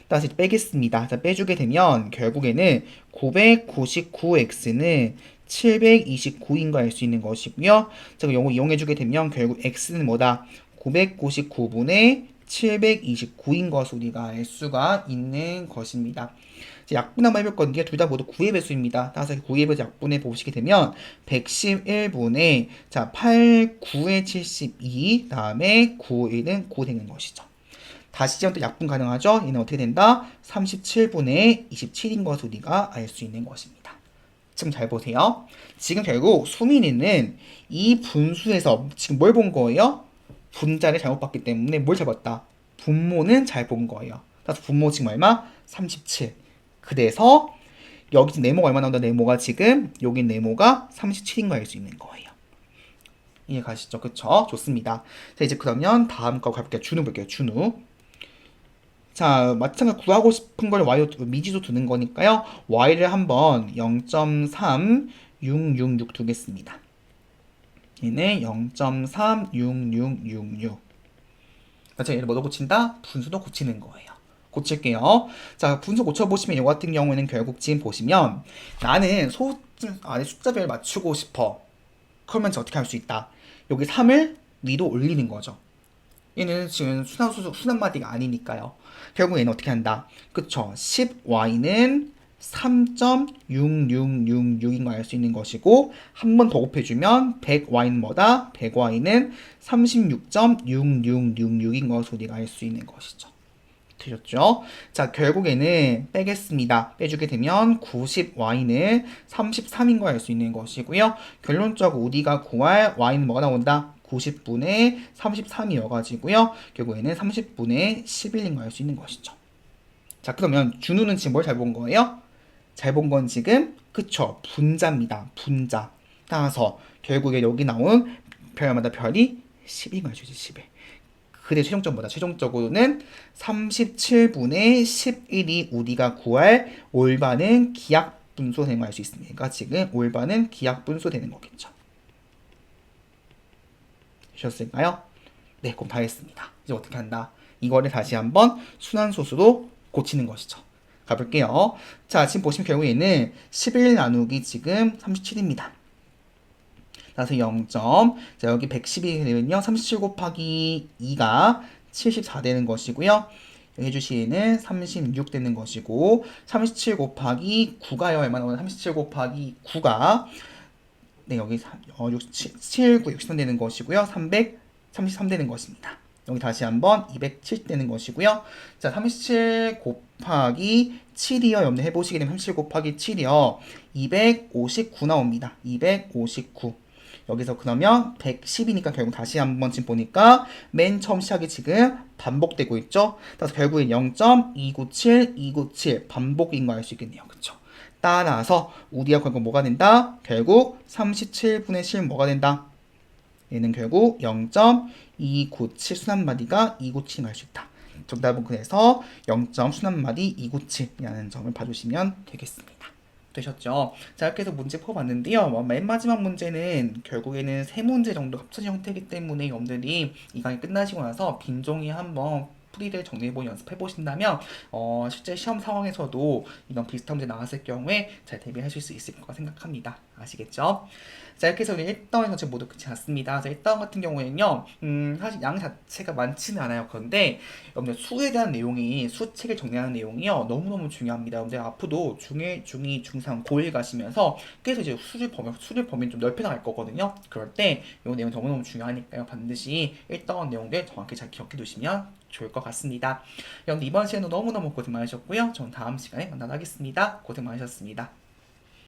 다시 빼겠습니다. 자, 빼주게 되면 결국에는 999x는 729인 거 알 수 있는 것이고요. 자, 이거 이용해주게 되면 결국 x는 뭐다? 999분의 729인 것을 우리가 알 수가 있는 것입니다. 약분 한번 해볼 건데요. 둘 다 모두 9의 배수입니다. 따라서 9의 배수 약분해 보시게 되면 111분의 자 8, 9의 72 다음에 9, 1은 9 되는 것이죠. 다시 지금 또 약분 가능하죠? 얘는 어떻게 된다? 37분의 27인 것을 우리가 알 수 있는 것입니다. 지금 잘 보세요. 지금 결국 수민이는 이 분수에서 지금 뭘 본 거예요? 분자를 잘못 봤기 때문에 뭘 잡았다? 분모는 잘 본 거예요. 그래서 분모 지금 얼마? 37. 그래서 여기 지금 네모가 얼마 나온다? 네모가 지금 여기 네모가 37인 거 알 수 있는 거예요. 이해 가시죠? 그쵸? 좋습니다. 자, 이제 그러면 다음 거 가볼게요. 준우 볼게요. 준우. 자, 마찬가지로 구하고 싶은 걸 y 미지수 두는 거니까요. y를 한번 0.36666 두겠습니다. 얘는 0.36666. 자, 얘를 뭐도 고친다? 분수도 고치는 거예요. 고칠게요. 자, 분수 고쳐보시면 이거 같은 경우에는 결국 지금 보시면 나는 소 안에 숫자별 맞추고 싶어. 그러면 이제 어떻게 할 수 있다? 여기 3을 위로 올리는 거죠. 얘는 지금 순환마디가 아니니까요. 결국 얘는 어떻게 한다? 그쵸? 10y는 3.6666인 걸 알 수 있는 것이고 한 번 더 곱해주면 100y는 뭐다? 100y는 36.6666인 것을 우리가 알 수 있는 것이죠. 되셨죠? 자, 결국에는 빼겠습니다. 빼주게 되면 90y는 33인 걸 알 수 있는 것이고요. 결론적으로 우리가 구할 y는 뭐가 나온다? 90분의 33이어가지고요. 결국에는 30분의 11인 걸 알 수 있는 것이죠. 자, 그러면 준우는 지금 뭘 잘 본 거예요? 잘 본 건 지금 그쵸? 분자입니다. 분자. 따라서 결국에 여기 나온 별마다 별이 10인 걸 주지 10에. 그래 최종적보다 최종적으로는 37분의 11이 우리가 구할 올바른 기하 분수 되는 걸 알 수 있습니다. 그러니까 지금 올바른 기하 분수 되는 거겠죠. 되셨을까요? 네, 그럼 다 했습니다. 이제 어떻게 한다? 이거를 다시 한번 순환소수로 고치는 것이죠. 가볼게요. 자, 지금 보시면 결국 얘는 11 나누기 지금 37입니다. 따라서 0. 자, 여기 112 되면요. 37 곱하기 2가 74 되는 것이고요. 여기 해주시는 36 되는 것이고 37 곱하기 9가요. 얼마나 오면 37 곱하기 9가 네, 여기 7, 9, 63 되는 것이고요. 333 되는 것입니다. 여기 다시 한번 270 되는 것이고요. 자, 37 곱하기 7이요. 여러분들 해보시게 되면 37 곱하기 7이요. 259 나옵니다. 259. 여기서 그러면 110이니까 결국 다시 한번 지금 보니까 맨 처음 시작이 지금 반복되고 있죠. 그래서 결국엔 0.297, 297 반복인 거 알 수 있겠네요. 그쵸? 따라서 우리가 결국 뭐가 된다? 결국 37분의 7 뭐가 된다? 얘는 결국 0.297 순환마디가 297인 걸 알 수 있다. 정답은 그래서 0. 순환마디 297이라는 점을 봐주시면 되겠습니다. 되셨죠? 자, 이렇게 해서 문제 풀어봤는데요. 맨 마지막 문제는 결국에는 세 문제 정도 합쳐진 형태이기 때문에 여러분들이 이 강의 끝나시고 나서 빈 종이 한번 풀이를 정리해보는 연습해보신다면 실제 시험 상황에서도 이런 비슷한 문제 나왔을 경우에 잘 대비하실 수 있을 거라 생각합니다. 아시겠죠? 자, 이렇게 해서 우리 1단원 전체 모두 끝이 났습니다. 자, 1단원 같은 경우에는요, 사실 양 자체가 많지는 않아요. 그런데 여러분들 수에 대한 내용이, 수책을 정리하는 내용이요, 너무너무 중요합니다. 여러분들 앞으로 중1, 중2, 중3, 고1 가시면서 계속 이제 수를 범위 좀 넓혀나갈 거거든요. 그럴 때 이 내용 너무너무 중요하니까요. 반드시 1단원 내용들 정확히 잘 기억해 두시면 좋을 것 같습니다. 여러분들 이번 시간도 너무너무 고생 많으셨고요. 저는 다음 시간에 만나도록 하겠습니다. 고생 많으셨습니다.